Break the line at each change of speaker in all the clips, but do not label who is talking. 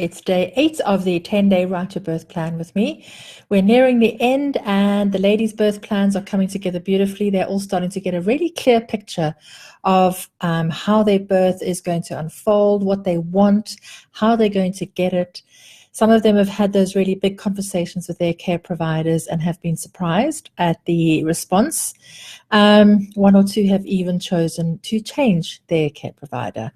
It's day 8 of the 10-day Right to Birth plan with me. We're nearing the end, and the ladies' birth plans are coming together beautifully. They're all starting to get a really clear picture of how their birth is going to unfold, what they want, how they're going to get it. Some of them have had those really big conversations with their care providers and have been surprised at the response. One or two have even chosen to change their care provider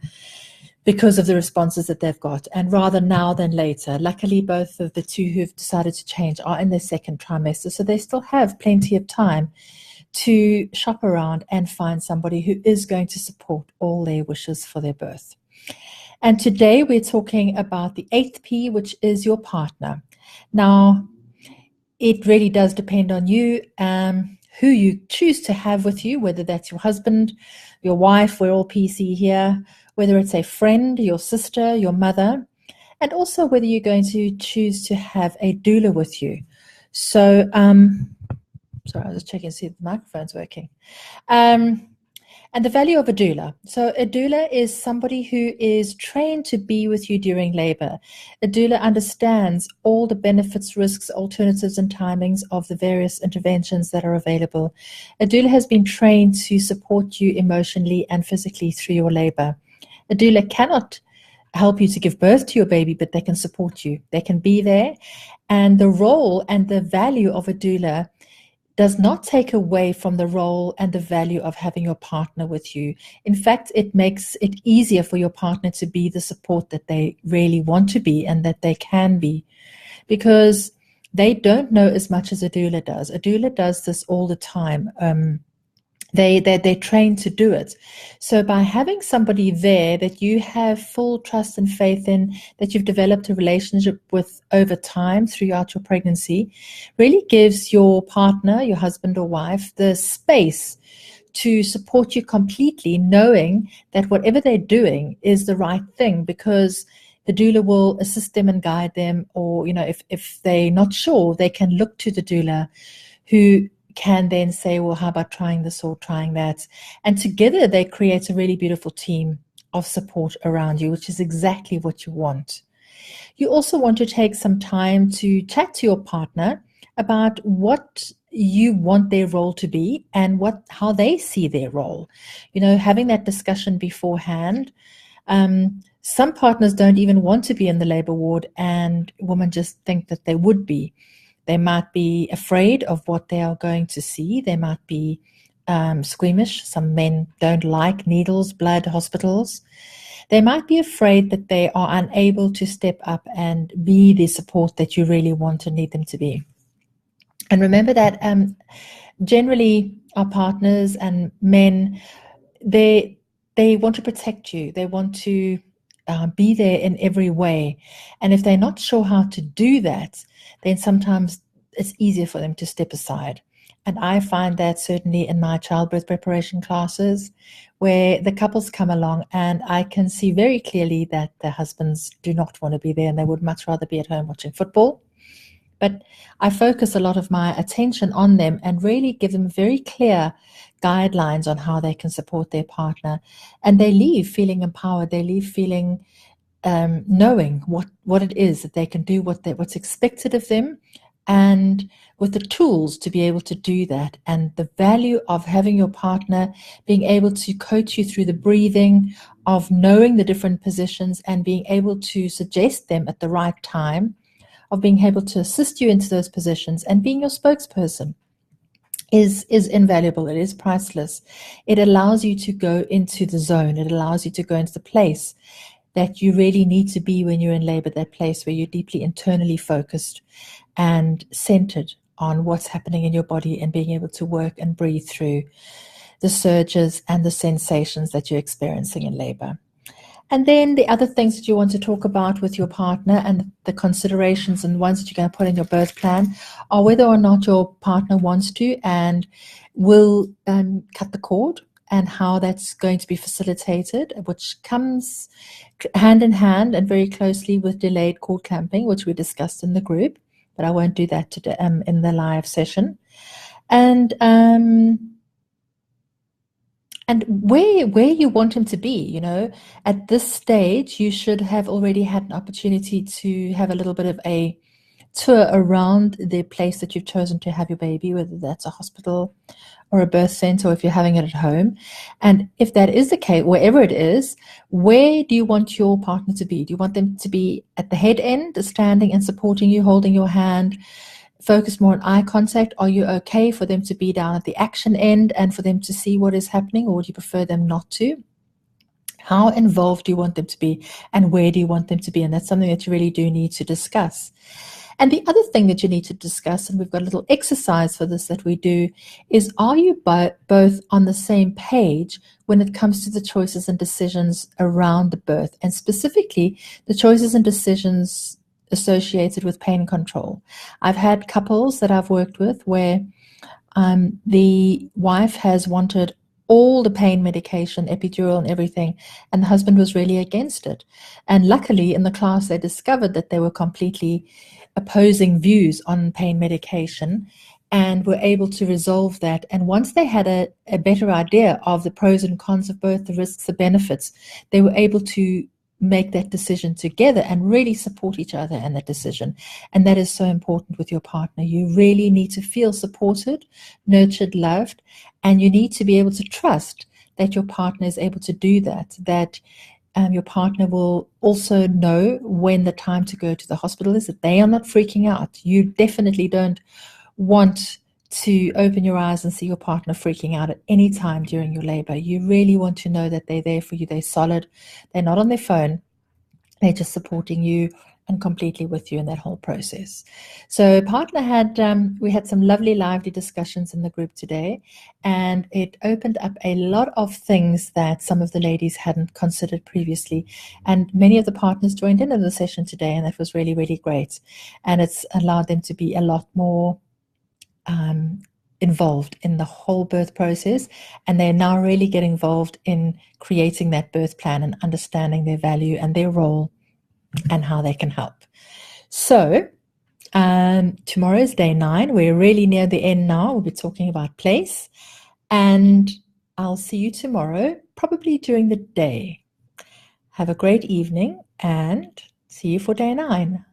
because of the responses that they've got, and rather now than later. Luckily, both of the two who've decided to change are in their second trimester, so they still have plenty of time to shop around and find somebody who is going to support all their wishes for their birth. And today we're talking about the 8th P, which is your partner. Now, it really does depend on you, who you choose to have with you, whether that's your husband, your wife, we're all PC here, whether it's a friend, your sister, your mother, and also whether you're going to choose to have a doula with you. So, sorry, I was just checking to see if the microphone's working. And the value of a doula. So a doula is somebody who is trained to be with you during labor. A doula understands all the benefits, risks, alternatives, and timings of the various interventions that are available. A doula has been trained to support you emotionally and physically through your labor. A doula cannot help you to give birth to your baby, but they can support you. They can be there. And the role and the value of a doula does not take away from the role and the value of having your partner with you. In fact, it makes it easier for your partner to be the support that they really want to be and that they can be, because they don't know as much as a doula does. A doula does this all the time. They're trained to do it. So by having somebody there that you have full trust and faith in, that you've developed a relationship with over time throughout your pregnancy, really gives your partner, your husband or wife, the space to support you completely, knowing that whatever they're doing is the right thing, because the doula will assist them and guide them, or, if they're not sure, they can look to the doula, who can then say, well, how about trying this or trying that? And together they create a really beautiful team of support around you, which is exactly what you want. You also want to take some time to chat to your partner about what you want their role to be and how they see their role. Having that discussion beforehand. Some partners don't even want to be in the labor ward, and women just think that they would be. They might be afraid of what they are going to see. They might be squeamish. Some men don't like needles, blood, hospitals. They might be afraid that they are unable to step up and be the support that you really want and need them to be. And remember that generally our partners and men, they want to protect you. They want to be there in every way. And if they're not sure how to do that, then sometimes it's easier for them to step aside. And I find that certainly in my childbirth preparation classes, where the couples come along, and I can see very clearly that the husbands do not want to be there and they would much rather be at home watching football. But I focus a lot of my attention on them and really give them very clear guidelines on how they can support their partner. And they leave feeling empowered. They leave feeling knowing what it is that they can do, what's expected of them, and with the tools to be able to do that. And the value of having your partner being able to coach you through the breathing, of knowing the different positions and being able to suggest them at the right time, of being able to assist you into those positions and being your spokesperson is invaluable. It is priceless. It allows you to go into the zone. It allows you to go into the place that you really need to be when you're in labor, that place where you're deeply internally focused and centered on what's happening in your body and being able to work and breathe through the surges and the sensations that you're experiencing in labor. And then the other things that you want to talk about with your partner, and the considerations and ones that you're going to put in your birth plan, are whether or not your partner wants to and will cut the cord, and how that's going to be facilitated, which comes hand in hand and very closely with delayed cord clamping, which we discussed in the group, but I won't do that today in the live session. And and where you want him to be. At this stage you should have already had an opportunity to have a little bit of a tour around the place that you've chosen to have your baby, whether that's a hospital or a birth center, or if you're having it at home. And if that is the case, wherever it is, where do you want your partner to be? Do you want them to be at the head end, standing and supporting you, holding your hand, focus more on eye contact? Are you okay for them to be down at the action end and for them to see what is happening, or would you prefer them not to? How involved do you want them to be, and where do you want them to be? And that's something that you really do need to discuss. And the other thing that you need to discuss, and we've got a little exercise for this that we do, is are you both on the same page when it comes to the choices and decisions around the birth, and specifically the choices and decisions associated with pain control? I've had couples that I've worked with where the wife has wanted all the pain medication, epidural and everything, and the husband was really against it. And luckily in the class they discovered that they were completely opposing views on pain medication and were able to resolve that. And once they had a better idea of the pros and cons of both, the risks, the benefits, they were able to make that decision together and really support each other in that decision. And that is so important with your partner. You really need to feel supported, nurtured, loved, and you need to be able to trust that your partner is able to do that your partner will also know when the time to go to the hospital is, that they are not freaking out. You definitely don't want to open your eyes and see your partner freaking out at any time during your labor. You really want to know that they're there for you. They're solid. They're not on their phone. They're just supporting you and completely with you in that whole process. So partner we had some lovely, lively discussions in the group today, and it opened up a lot of things that some of the ladies hadn't considered previously. And many of the partners joined in the session today, and that was really, really great. And it's allowed them to be a lot more involved in the whole birth process, and they're now really getting involved in creating that birth plan and understanding their value and their role and how they can help. So tomorrow is day 9. We're really near the end now. We'll be talking about place, and I'll see you tomorrow, probably during the day. Have a great evening and see you for day 9.